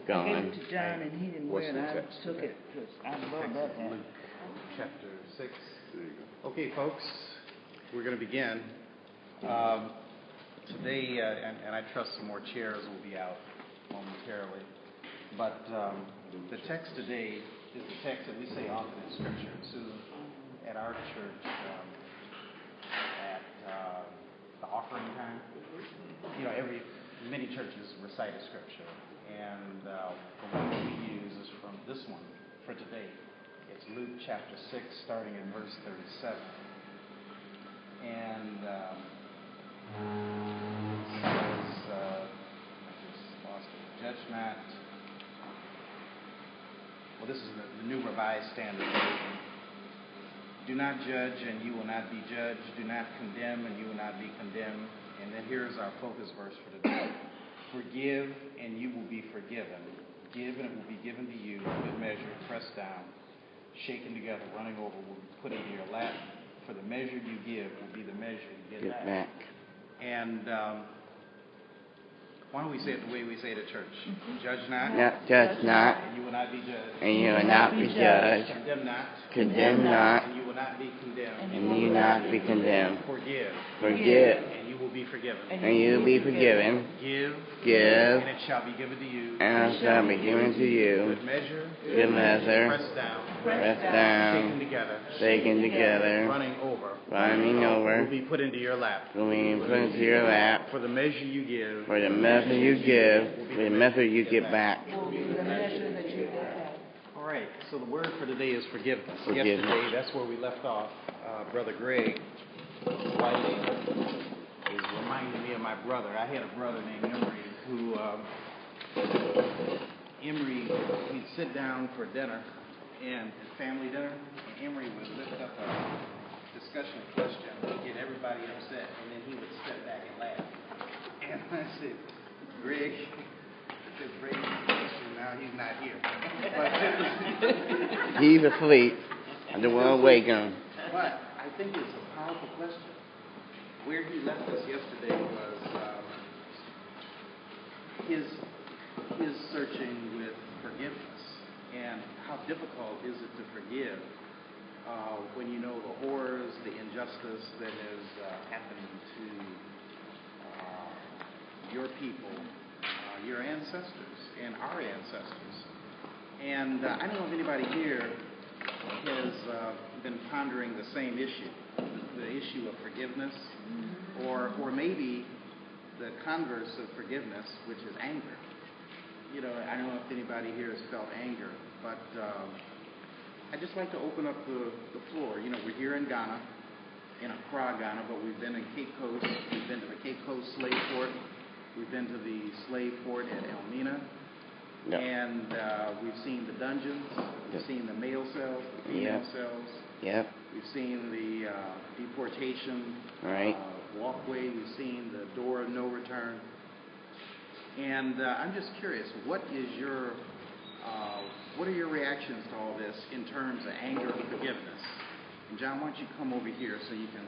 gone. I gave it to John and he didn't wear it. I took it because I love that hat. Luke chapter 6. Okay, folks, we're going to begin. Today, and I trust some more chairs will be out momentarily, but the text today is the text that we say often in Scripture. So at our church, at the offering time, many churches recite a Scripture, and the one that we use is from this one for today. It's Luke chapter 6, starting in verse 37. And it says, I just lost it. Judge not. Well, this is the New Revised Standard Version. Do not judge, and you will not be judged. Do not condemn, and you will not be condemned. And then here's our focus verse for today. Forgive, and you will be forgiven. Give, and it will be given to you. Good measure, pressed down, shaken together, running over, will be put into your lap. For the measure you give will be the measure you get back. And why don't we say it the way we say it at church? Judge not. Judge not. And you will not be judged. And you will not be judged. Condemn not. Condemn not. And you will not be condemned. And you will not be condemned. Forgive. Forgive. And you will be forgiven. And you will be forgiven. Give. Give. And it shall be given to you. And it shall be given to you. Good measure. Good measure. Pressed down. Pressed down. Shaken together. Shaken together. Running over. Running over. Will be put into your lap. Will be put into your lap. For the measure you give. For the measure you give. For the measure you get back. All right. So the word for today is forgiveness. Forgiveness. Yesterday, that's where we left off. Brother Greg writing is reminding me of my brother. I had a brother named Emery who he'd sit down for dinner and family dinner, and Emery would lift up a discussion question and get everybody upset, and then he would step back and laugh. And I said, Greg, now he's not here. He's asleep. I don't want to wake him. But I think it's a powerful question. Where he left us yesterday was his searching with forgiveness, and how difficult is it to forgive when you know the horrors, the injustice that has happened to your people, your ancestors, and our ancestors. And I don't know if anybody here has been pondering the same issue, the issue of forgiveness, or maybe the converse of forgiveness, which is anger. I don't know if anybody here has felt anger, but I'd just like to open up the floor. We're here in Ghana, in Accra, Ghana, but we've been in Cape Coast. We've been to the Cape Coast slave port. We've been to the slave port at Elmina. Yep. And we've seen the dungeons. We've seen the male cells, the female cells. Yep. We've seen the deportation walkway. We've seen the door of no return. And I'm just curious, what are your reactions to all this in terms of anger and forgiveness? And John, why don't you come over here so you can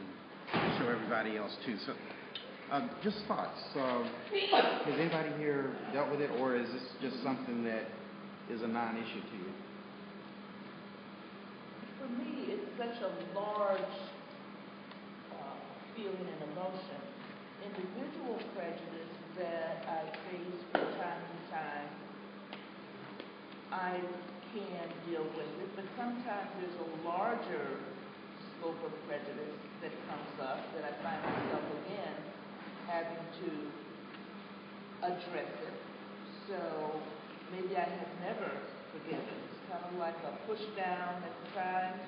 show everybody else too. So, just thoughts. Has anybody here dealt with it, or is this just something that is a non-issue to you? For me, it's such a large feeling and emotion. Individual prejudice that I face from time to time, I can deal with it, but sometimes there's a larger scope of prejudice that comes up that I find myself again having to address it. So maybe I have never forgiven. It's kind of like a push down at the time.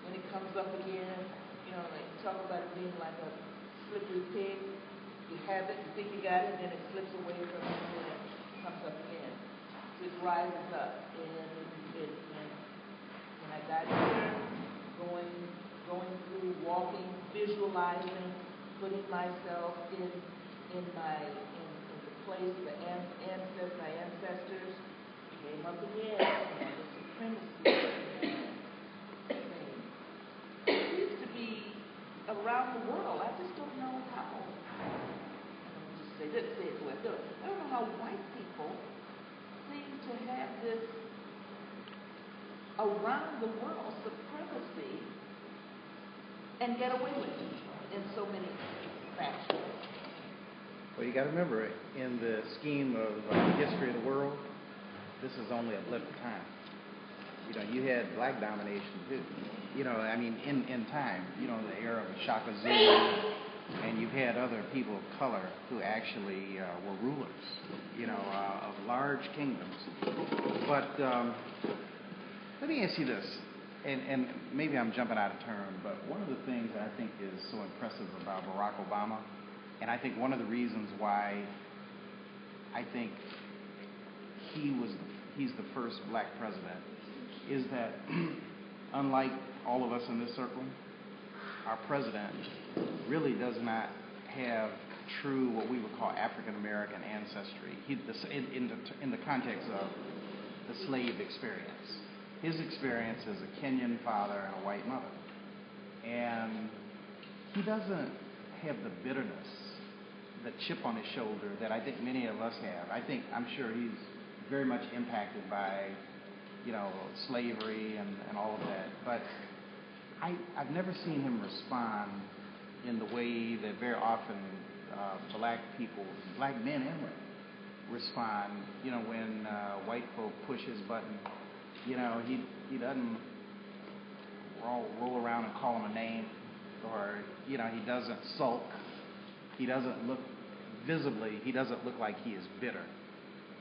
When it comes up again, like talk about it being like a slippery pig. You have it, you think you got it, then it slips away from you, and then it comes up again. So it rises up. And when I got here, going through, walking, visualizing, putting myself in the place of my ancestors, came up again, and the supremacy thing. It seems to be around the world. I just don't know how. They didn't say it the way I do it. I don't know how white people around the world supremacy and get away with it in so many factions. Well, you got to remember, in the scheme of history of the world, this is only a blip of time. You know, you had black domination too. You know, I mean, in time, you know, the era of Shaka Zulu, and you've had other people of color who actually were rulers, you know, of large kingdoms. But let me ask you this, and maybe I'm jumping out of turn, but one of the things that I think is so impressive about Barack Obama, and I think one of the reasons why I think he's the first black president, is that unlike all of us in this circle, our president really does not have true what we would call African American ancestry. In the context of the slave experience, his experience is a Kenyan father and a white mother, and he doesn't have the bitterness, the chip on his shoulder that I think many of us have. I'm sure he's very much impacted by, you know, slavery and all of that. But I've never seen him respond in the way that very often black people, black men and women, respond. You know, when white folk push his button, you know, he doesn't roll around and call him a name, or, you know, he doesn't sulk. He doesn't look visibly. He doesn't look like he is bitter.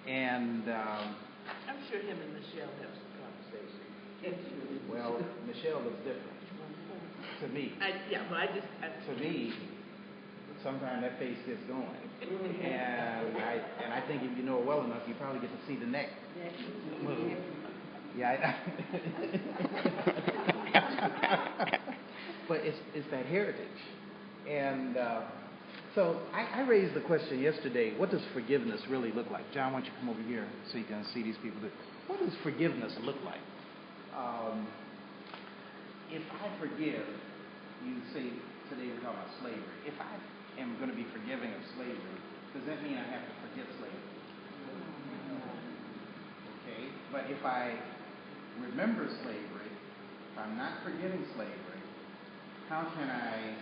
And I'm sure him and Michelle have some conversation. well, Michelle looks different to me. To me, sometimes that face gets going, and I think if you know it well enough, you probably get to see the neck move. Yeah, but it's that heritage, and so I raised the question yesterday: what does forgiveness really look like? John, why don't you come over here so you can see these people? What does forgiveness look like? If I forgive, you say today we're talking about slavery. If I am going to be forgiving of slavery, does that mean I have to forget slavery? Okay, but if I remember slavery, if I'm not forgetting slavery, how can I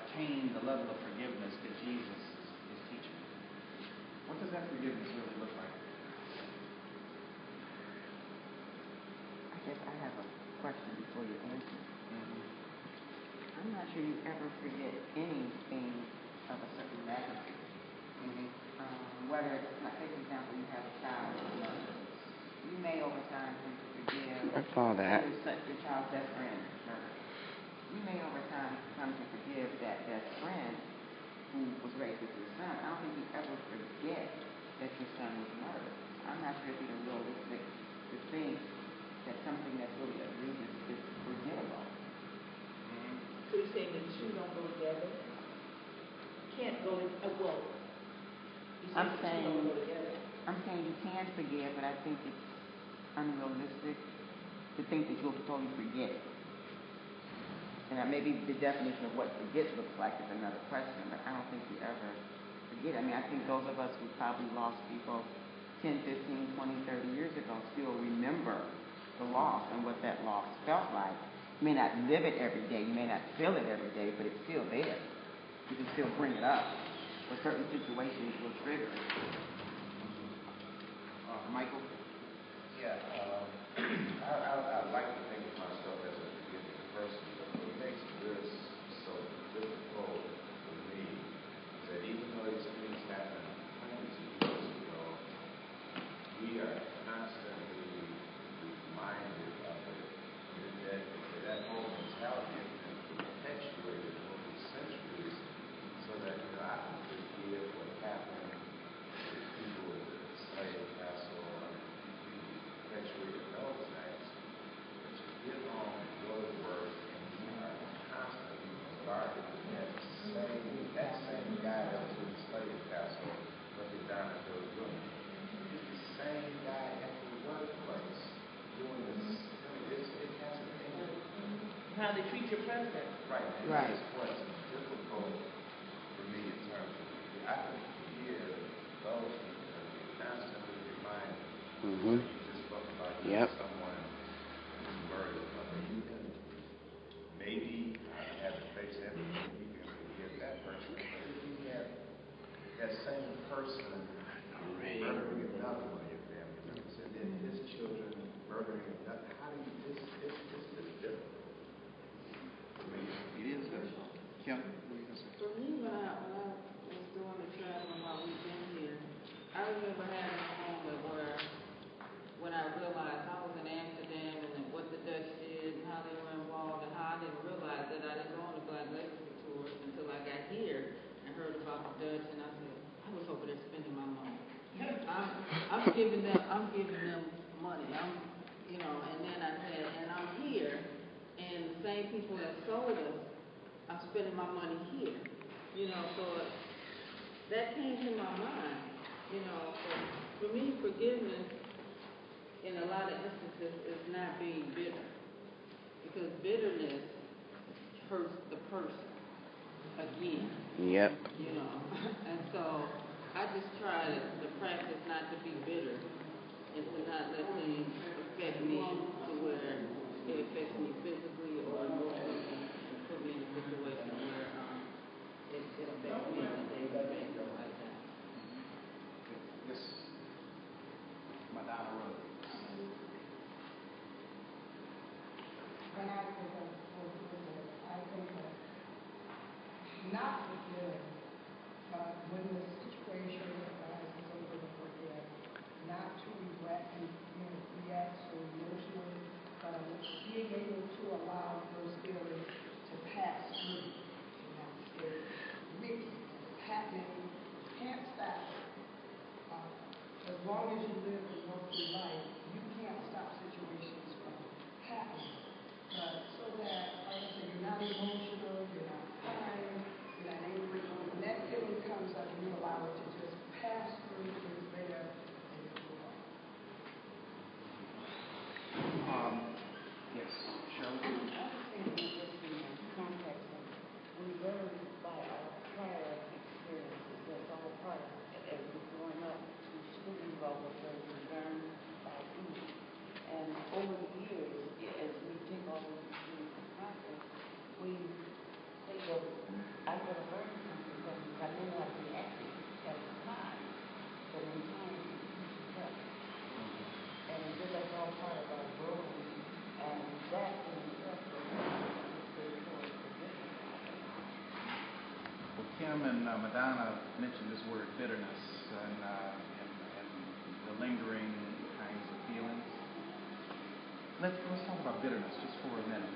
attain the level of forgiveness that Jesus is teaching me? What does that forgiveness really look like? I guess I have a question before you answer. I'm not sure you ever forget anything of a certain magnitude. Whether it's, like, take an example, you have a child who's murdered. You may over time come to forgive I saw that. your child's best friend murdered. You may over time come to forgive that best friend who was raised with your son. I don't think you ever forget that your son was murdered. I'm not sure if it's realistic to think that something that's really egregious is forgettable. So you're saying the two don't go together? Can't go in, well, I'm saying you can forgive, but I think it's unrealistic to think that you'll totally forget. And maybe the definition of what forget looks like is another question, but I don't think you ever forget. I mean, I think those of us who probably lost people 10, 15, 20, 30 years ago still remember the loss and what that loss felt like. You may not live it every day, you may not feel it every day, but it's still there. You can still bring it up, or certain situations will trigger it. Michael? Yeah, I like to think of myself as a forgiving person, but what makes this so difficult for me is that even though these things happened hundreds of years ago, we are constantly reminded of it. That whole mentality has been perpetuated over the centuries, so that, you know, I can forgive what happened to people in the slave castle, perpetuated those things. But you get home and go to work, and you are constantly bombarded with that same guy that was in the slave castle, looking down at those women. It's the same guy at the workplace doing this. It hasn't ended. how they treat your president. Right. Right. That's what's difficult for me in terms of, I can forgive those because you're constantly reminded. You just spoke about Yep. someone is murdered, I mean, you can maybe have to face everything. You can forgive that person. But if you have that same person murdering another one of your family members, and then his children murdering another, how do you, it's difficult. I mean, It is difficult. Kim, what are you going to say? For me, when I was doing the traveling while we've been here, I remember having a moment where, when I realized I was in Amsterdam and then what the Dutch did and how they were involved and how I didn't realize that I didn't go on the Black Legacy tours until I got here and heard about the Dutch, and I said, I was over there spending my money. I'm giving them money. And then I said, and I'm here, and the same people that sold us, I'm spending my money here. So that came to my mind. For me, forgiveness in a lot of instances is not being bitter, because bitterness hurts the person again. Yep. And so I just try to practice not to be bitter and to not let things affect me to where it affects me physically or emotionally and put me in a situation where it affects me on a daily basis like that. Yes. Madonna Road. When I think of forgiveness, I think of not forgiving, but when the situation arises over to forgive, not to regret and react so emotionally, but being able to allow those feelings to pass through. It's happening, can't stop it. As long as you live and work through life, you can't stop situations from happening. So that, like I said, you're not emotional, you're not crying, you're not angry. When that feeling comes up, you allow it to just pass through, it's there, and you move on. Yes, Shirley. I was thinking just in the context of we learn by our prior experiences. That's all part of it. As we're growing up to school levels, where we learn by doing. And over the years, as we take all these things in practice, we think of, I'm going to learn something from this. I may not be happy at the time, but in time, it's help. And so that's all part of our growing. And that in itself is spiritual forgiveness. Well, Kim and Madonna mentioned this word bitterness and the lingering kinds of feelings. Let's talk about bitterness just for a minute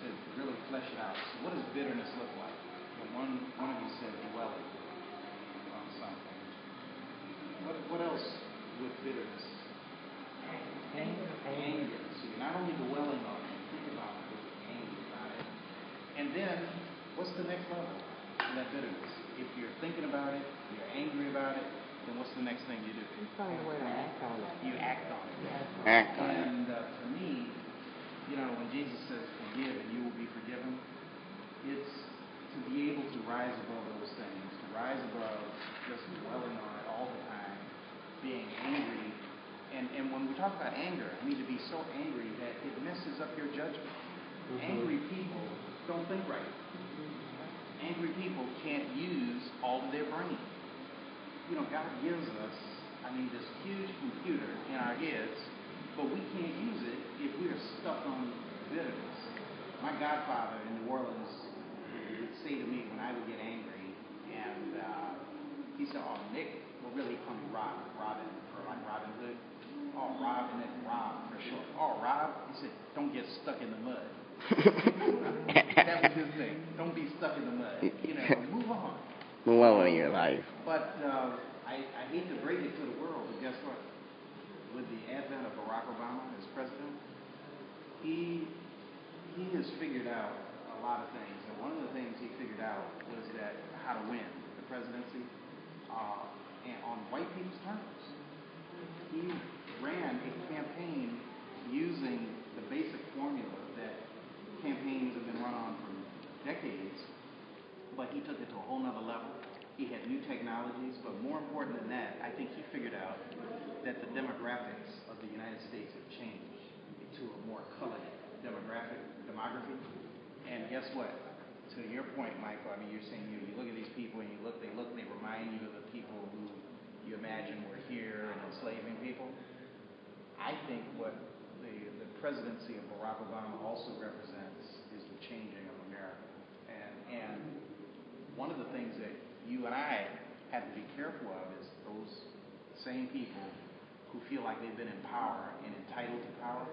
to really flesh it out. So what does bitterness look like? One of you said dwelling on something. What else with bitterness? Anger. So you're not only dwelling on it, think about it, but you're angry about it. And then, what's the next level of that bitterness? If you're thinking about it, you're angry about it, then what's the next thing you do? You find a way to act on it. You act on it. Act on it. And for me, when Jesus says forgive and you will be forgiven, it's to be able to rise above those things, to rise above just dwelling on it all the time, being angry. And when we talk about anger, I need to be so angry that it messes up your judgment. Mm-hmm. Angry people don't think right. Angry people can't use all of their brain. God gives us, this huge computer in our heads, but we can't use it if we are stuck on bitterness. My godfather in New Orleans would say to me when I would get angry, and he said, "Oh, Nick," well, really he called me Robin, or like Robin Hood. "Oh, Robin and Rob for short. Oh, Rob," he said, "don't get stuck in the mud." That was his thing. Don't be stuck in the mud. Move on. Move on in your life. But I hate to break it to the world, but guess what? With the advent of Barack Obama as president, he has figured out a lot of things. And one of the things he figured out was that how to win the presidency and on white people's terms. He ran a campaign using the basic formula that campaigns have been run on for decades, but he took it to a whole nother level. He had new technologies, but more important than that, I think he figured out that the demographics of the United States have changed to a more colored demography. And guess what? To your point, Michael, I mean, you're saying you look at these people and they remind you of the people who you imagine were here and enslaving people. I think what the presidency of Barack Obama also represents is the changing of America. And one of the things that you and I have to be careful of is those same people who feel like they've been in power and entitled to power.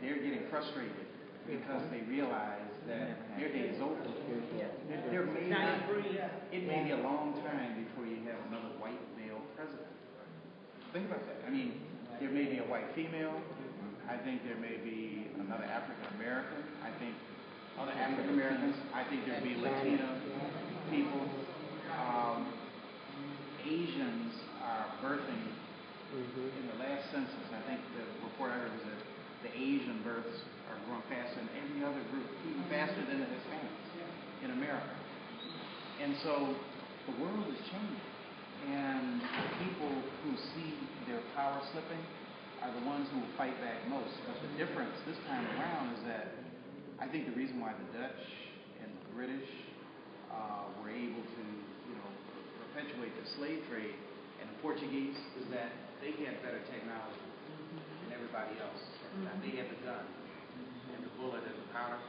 They're getting frustrated because they realize that their day is over. It may be a long time before you have another white male president. Think about that. I mean, there may be a white female. I think there may be another African American. I think other African Americans. I think there'll be Latino people. Asians are birthing. In the last census, I think the report I heard was that the Asian births are growing faster than every other group, even faster than the Hispanics in America. And so the world is changing. And the people who see their power slipping are the ones who will fight back most. But the difference this time around is that I think the reason why the Dutch and the British were able to, perpetuate the slave trade, and the Portuguese, is that they had better technology than everybody else. They had the gun and the bullet and the powder.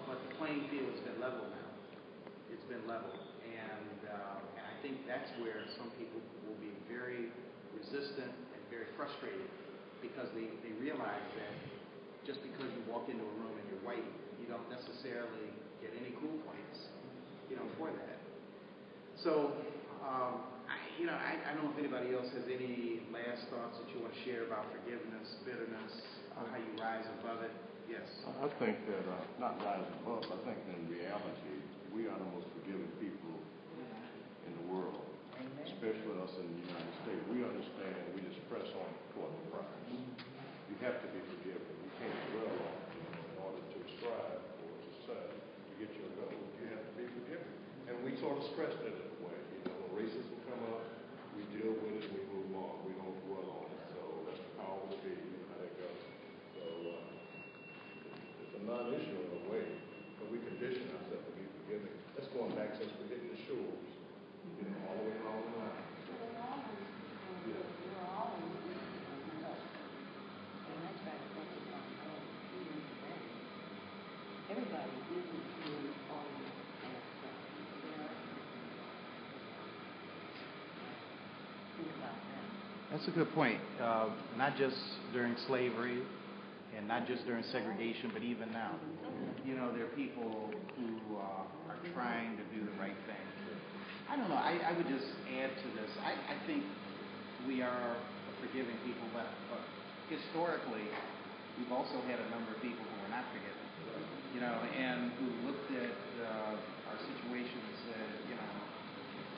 But the playing field has been leveled now. It's been leveled. And I think that's where some people will be very resistant and very frustrated because they realize that just because you walk into a room and you're white, you don't necessarily get any cool points, for that. So, I don't know if anybody else has any last thoughts that you want to share about forgiveness, bitterness, how you rise above it. Yes. I think that, not rise above, I think in reality, we are the most forgiving people in the world, especially us in the United States. We understand and we just press on toward the prize. You have to be forgiven. You can't dwell on it. In order to strive or to set to get your goal, you have to be forgiven. And we sort of stress that in a way. When racism come up, we deal with it and we move on. We don't dwell on it. So that's the power of the being. I think it's a non-issue in a way, but we condition ourselves to be forgiving. That's going back since we're hitting the shores, all the way along the line. Everybody isn't doing all of that stuff. Think about that. That's a good point. Not just during slavery and not just during segregation, but even now. There are people who are trying to do the right thing. I don't know. I would just add to this. I think we are forgiving people, but historically, we've also had a number of people who were not forgiven. And who looked at our situation and said,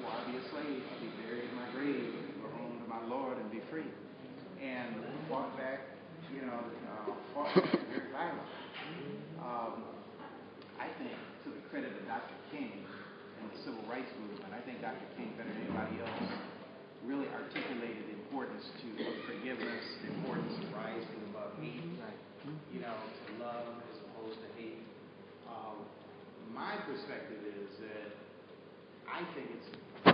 well, I'll be a slave, I'll be buried in my grave, go home to my Lord and be free. And fought back, very violently. I think, to the credit of Dr. King and the civil rights movement, I think Dr. King, better than anybody else, really articulated the importance of forgiveness, the importance of rising above hate, to love as opposed to hate. My perspective is that I think it's to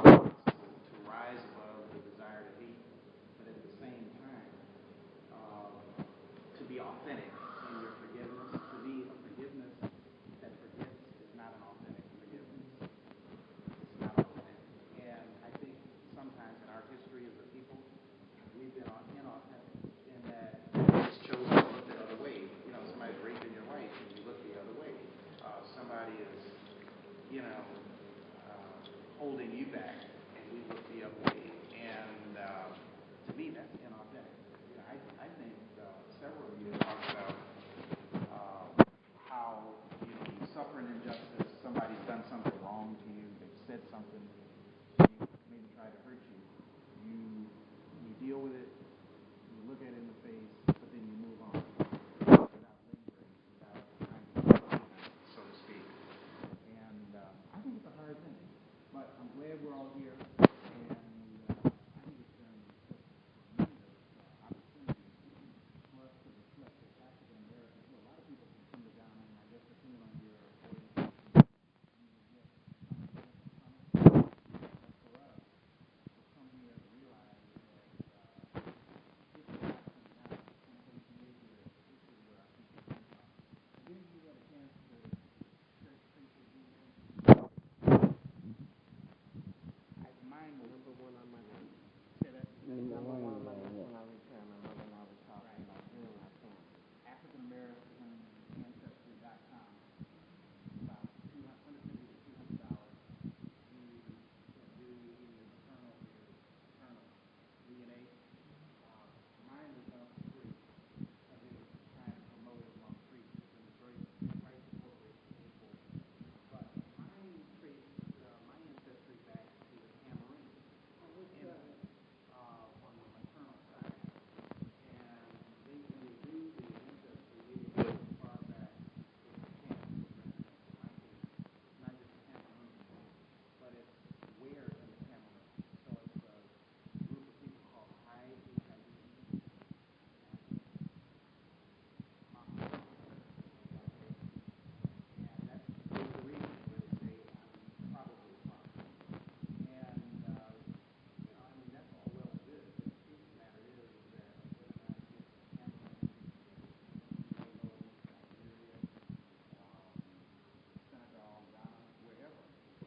rise above the desire to hate, but at the same time, to be authentic in your forgiveness. To be a forgiveness that forgets is not an authentic forgiveness. It's not authentic. And I think sometimes in our history as a people, we've been inauthentic in that it's chosen to look the other way. Somebody's raping your wife and you look the other way. Somebody is, holding you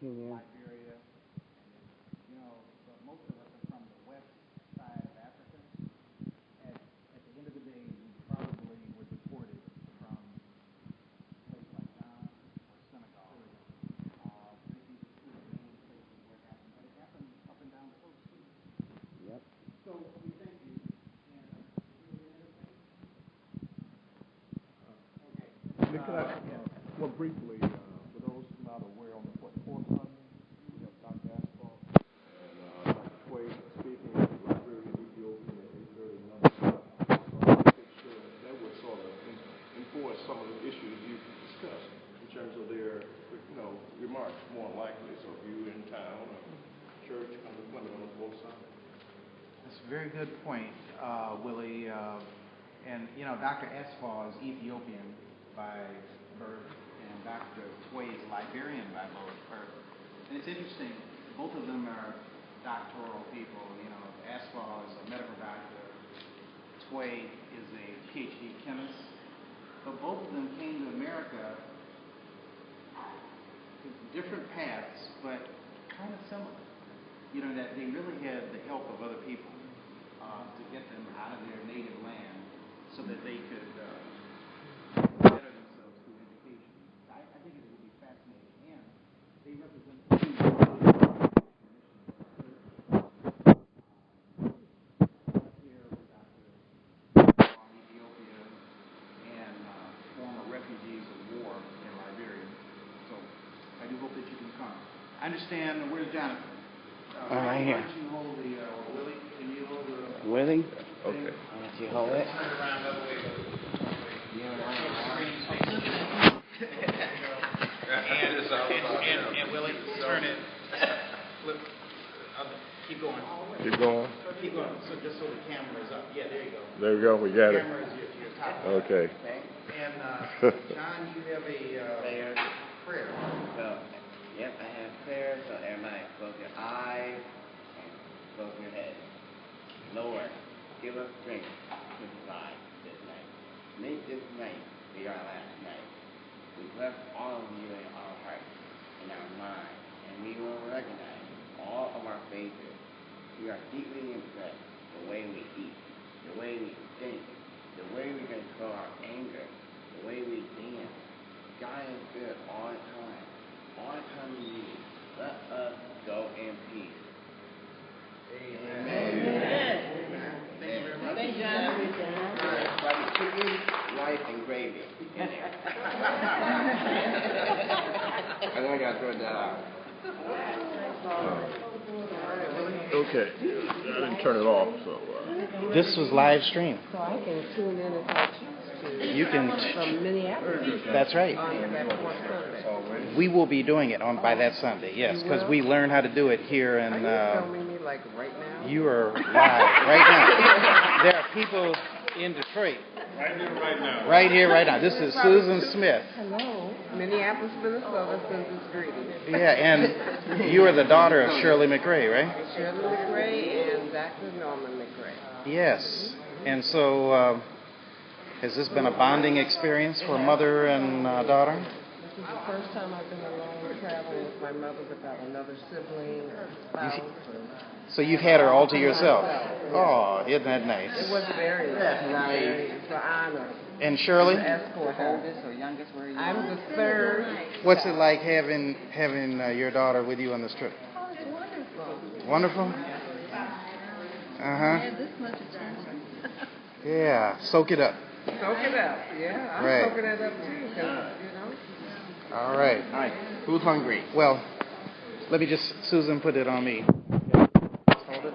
Liberia. You know, but most of us are from the west side of Africa. At the end of the day, we probably were deported from places like Ghana or Senegal. Maybe the two of the main places where it happened, but it happened up and down the coast too. Yep. So we thank you. And Nick, well, briefly, for those not aware, on the fourth Sunday, we have Dr. Asphalt and Dr. Quay speaking at the library in Ethiopia at 8:30 that would sort of enforce some of the issues you've discussed in terms of their, remarks, more likely. So if you're in town or church, come to Plymouth on the fourth Sunday. that's a very good point, Willie. And, Dr. Asfal is Ethiopian by birth, and Dr. Quay is Liberian by birth. And it's interesting, both of them are doctoral people. Asfal is a medical doctor. Quay is a PhD chemist. But both of them came to America with different paths, but kind of similar. That they really had the help of other people to get them out of their native land so that they could better themselves through education. I think it would be fascinating, and they represent the two here with Dr. from Ethiopia and former refugees of war in Liberia. So I do hope that you can come. I understand. Where's Jonathan? Right here. Why don't you hold the Willie? Can you hold the Willie? Okay. Why don't you hold it? turn around the other way? And Willie, turn it. Flip. Keep going. Keep going. Keep going. So just so the camera is up. Yeah, there you go. There we go. We got it. Camera is your top. Okay. And John, you have a prayer. So, yep, I have prayer. So everybody close your eyes and close your head. Lord, give us strength to survive this night. Make this night be our last night. We bless all of you in our hearts, in our mind, and we will recognize all of our faces. We are deeply impressed the way we eat, the way we think, the way we control our anger, the way we dance. God is good all the time. All the time we need. Let us go in peace. Amen. Amen. Thank you very much. Thank you, John. All right, buddy, chicken, rice, and gravy in there. I think I got to throw that out. Okay. I didn't turn it off, so. This was live stream. So I can tune in if I choose to. You can. From Minneapolis. That's right. On that fourth Sunday. We will be doing it by that Sunday, yes, because we learned how to do it here in. Are you filming me like right now? You are live right now. There are people in Detroit. Right here, right now. Right here, right now. This is Susan Smith. Hello. Minneapolis, Minnesota sends us greetings. Yeah, and you are the daughter of Shirley McRae, right? Shirley McRae and Dr. Norman McRae. Yes. And so, has this been a bonding experience for mother and daughter? This is the first time I've been alone traveling with my mother without another sibling or spouse. So you've had her all to yourself? Oh, isn't that nice? It was very nice. It's an honor. And Shirley? To escort her. Oldest or youngest, where are you? I'm the third. What's it like having your daughter with you on this trip? Oh, it's wonderful. Wonderful? Uh-huh. This much attention. Yeah, soak it up. Soak it up. Yeah, I'm Right. soaking it up too, because, All right. All right, who's hungry? Well, let me just, Susan, put it on me. Hold it.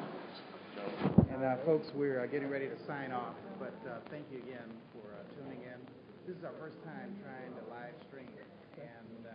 And folks, we're getting ready to sign off, but thank you again for tuning in. This is our first time trying to live stream, and